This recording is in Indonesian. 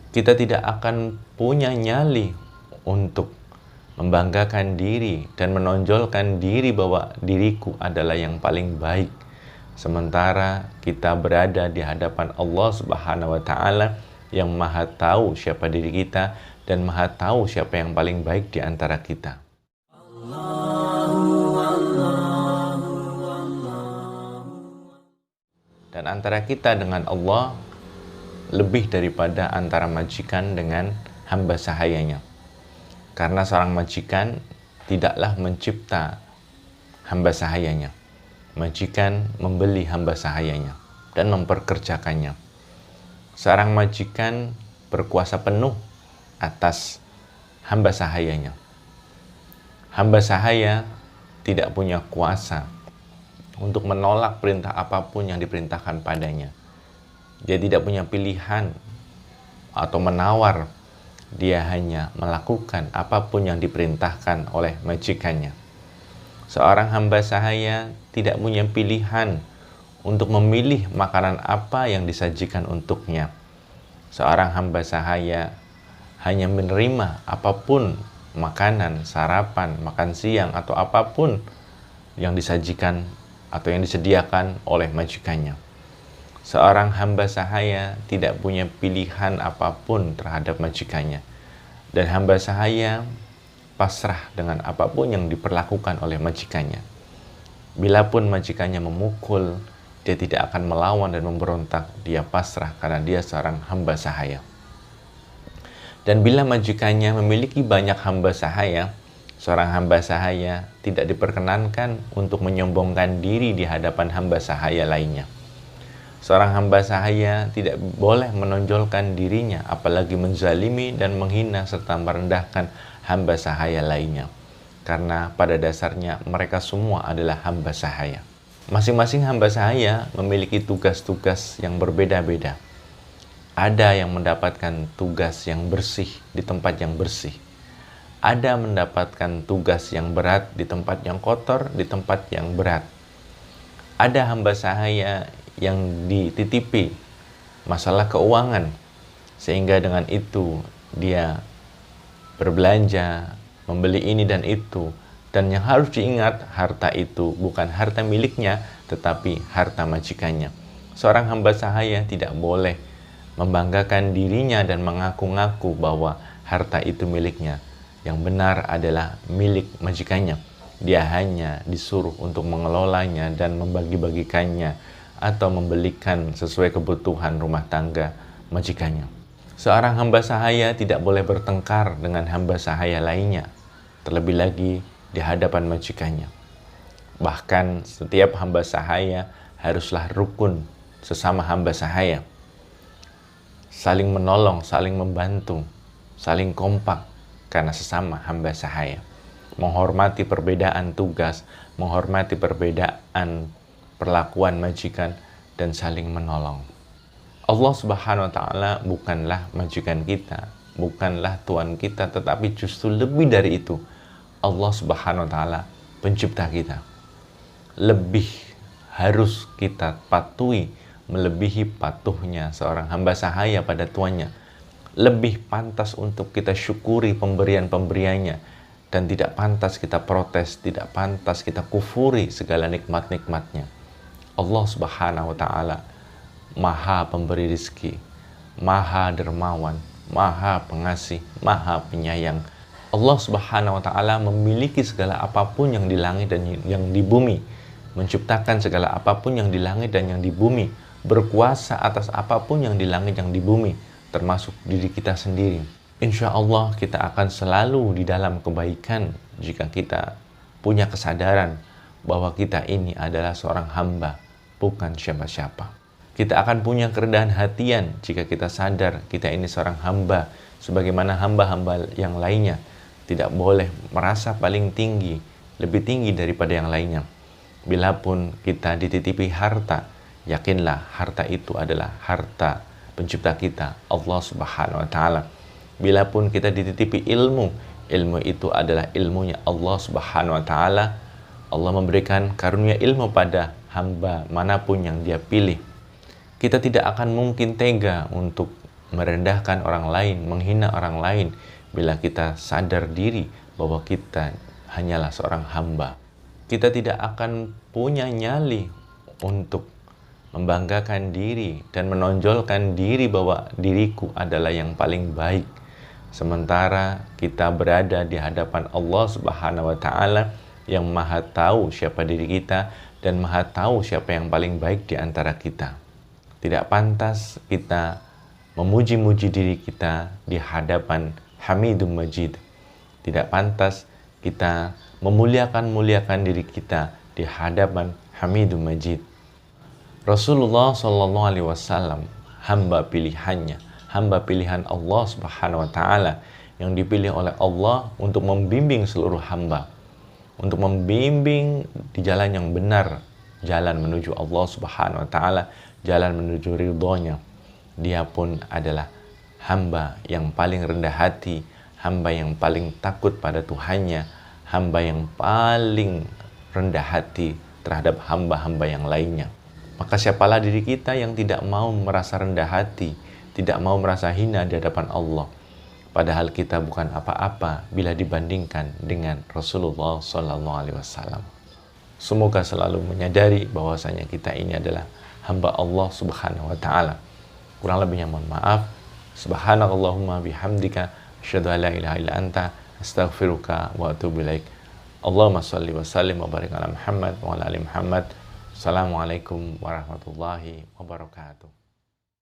Kita tidak akan punya nyali untuk membanggakan diri dan menonjolkan diri bahwa diriku adalah yang paling baik. Sementara kita berada di hadapan Allah Subhanahu wa Ta'ala yang Maha Tahu siapa diri kita dan Maha Tahu siapa yang paling baik di antara kita. Dan antara kita dengan Allah lebih daripada antara majikan dengan hamba sahayanya. Karena seorang majikan tidaklah mencipta hamba sahayanya. Majikan membeli hamba sahayanya dan memperkerjakannya. Seorang majikan berkuasa penuh atas hamba sahayanya. Hamba sahaya tidak punya kuasa untuk menolak perintah apapun yang diperintahkan padanya. Dia tidak punya pilihan atau menawar. Dia hanya melakukan apapun yang diperintahkan oleh majikannya. Seorang hamba sahaya tidak punya pilihan untuk memilih makanan apa yang disajikan untuknya. Seorang hamba sahaya hanya menerima apapun makanan, sarapan, makan siang, atau apapun yang disajikan atau yang disediakan oleh majikannya. Seorang hamba sahaya tidak punya pilihan apapun terhadap majikannya. Dan hamba sahaya pasrah dengan apapun yang diperlakukan oleh majikannya. Bilapun majikannya memukul, dia tidak akan melawan dan memberontak. Dia pasrah karena dia seorang hamba sahaya. Dan bila majikannya memiliki banyak hamba sahaya, seorang hamba sahaya tidak diperkenankan untuk menyombongkan diri di hadapan hamba sahaya lainnya. Seorang hamba sahaya tidak boleh menonjolkan dirinya, apalagi menzalimi dan menghina serta merendahkan hamba sahaya lainnya. Karena pada dasarnya mereka semua adalah hamba sahaya. Masing-masing hamba sahaya memiliki tugas-tugas yang berbeda-beda. Ada yang mendapatkan tugas yang bersih di tempat yang bersih. Ada mendapatkan tugas yang berat di tempat yang kotor, di tempat yang berat. Ada hamba sahaya yang dititipi masalah keuangan, sehingga dengan itu dia berbelanja, membeli ini dan itu. Dan yang harus diingat, harta itu bukan harta miliknya, tetapi harta majikannya. Seorang hamba sahaya tidak boleh membanggakan dirinya dan mengaku-ngaku bahwa harta itu miliknya. Yang benar adalah milik majikannya. Dia hanya disuruh untuk mengelolanya dan membagi-bagikannya atau membelikan sesuai kebutuhan rumah tangga majikannya. Seorang hamba sahaya tidak boleh bertengkar dengan hamba sahaya lainnya, terlebih lagi di hadapan majikannya. Bahkan setiap hamba sahaya haruslah rukun sesama hamba sahaya. Saling menolong, saling membantu, saling kompak karena sesama hamba sahaya. Menghormati perbedaan tugas, menghormati perbedaan perlakuan majikan, dan saling menolong. Allah Subhanahu wa Ta'ala bukanlah majikan kita, bukanlah Tuhan kita, tetapi justru lebih dari itu. Allah Subhanahu wa Ta'ala pencipta kita. Lebih harus kita patuhi, melebihi patuhnya seorang hamba sahaya pada tuannya. Lebih pantas untuk kita syukuri pemberian-pemberiannya, dan tidak pantas kita protes, tidak pantas kita kufuri segala nikmat-nikmatnya. Allah Subhanahu wa Ta'ala Maha pemberi rizki, Maha dermawan, Maha pengasih, Maha penyayang. Allah Subhanahu wa Ta'ala memiliki segala apapun yang di langit dan yang di bumi, menciptakan segala apapun yang di langit dan yang di bumi, berkuasa atas apapun yang di langit yang di bumi, termasuk diri kita sendiri. Insya Allah kita akan selalu di dalam kebaikan jika kita punya kesadaran bahwa kita ini adalah seorang hamba, bukan siapa-siapa. Kita akan punya kerendahan hatian jika kita sadar kita ini seorang hamba, sebagaimana hamba-hamba yang lainnya. Tidak boleh merasa paling tinggi, lebih tinggi daripada yang lainnya. Bilapun kita dititipi harta, yakinlah harta itu adalah harta pencipta kita, Allah Subhanahu wa Ta'ala. Bilapun kita dititipi ilmu, ilmu itu adalah ilmunya Allah Subhanahu wa Ta'ala. Allah memberikan karunia ilmu pada hamba manapun yang dia pilih. Kita tidak akan mungkin tega untuk merendahkan orang lain, menghina orang lain, bila kita sadar diri bahwa kita hanyalah seorang hamba. Kita tidak akan punya nyali untuk membanggakan diri dan menonjolkan diri bahwa diriku adalah yang paling baik. Sementara kita berada di hadapan Allah Subhanahu wa Ta'ala yang Maha tahu siapa diri kita dan Maha tahu siapa yang paling baik di antara kita. Tidak pantas kita memuji-muji diri kita di hadapan Hamidum Majid. Tidak pantas kita memuliakan diri kita di hadapan Hamidum Majid. Rasulullah Shallallahu Alaihi Wasallam hamba pilihannya, hamba pilihan Allah Subhanahu Wa Taala yang dipilih oleh Allah untuk membimbing seluruh hamba, untuk membimbing di jalan yang benar, jalan menuju Allah Subhanahu Wa Taala, jalan menuju ridhonya. Dia pun adalah hamba yang paling rendah hati, hamba yang paling takut pada Tuhannya, hamba yang paling rendah hati terhadap hamba-hamba yang lainnya. Maka siapalah diri kita yang tidak mau merasa rendah hati, tidak mau merasa hina di hadapan Allah. Padahal kita bukan apa-apa bila dibandingkan dengan Rasulullah SAW. Semoga selalu menyadari bahwasanya kita ini adalah hamba Allah Subhanahu wa Ta'ala. Kurang lebihnya mohon maaf. Subhanakallahumma bihamdika asyhadu an la ilaha illa anta astaghfiruka wa atubu ilaik. Allahumma shalli wa sallim wa barik ala Muhammad wa ala ali Muhammad. Assalamualaikum warahmatullahi wabarakatuh.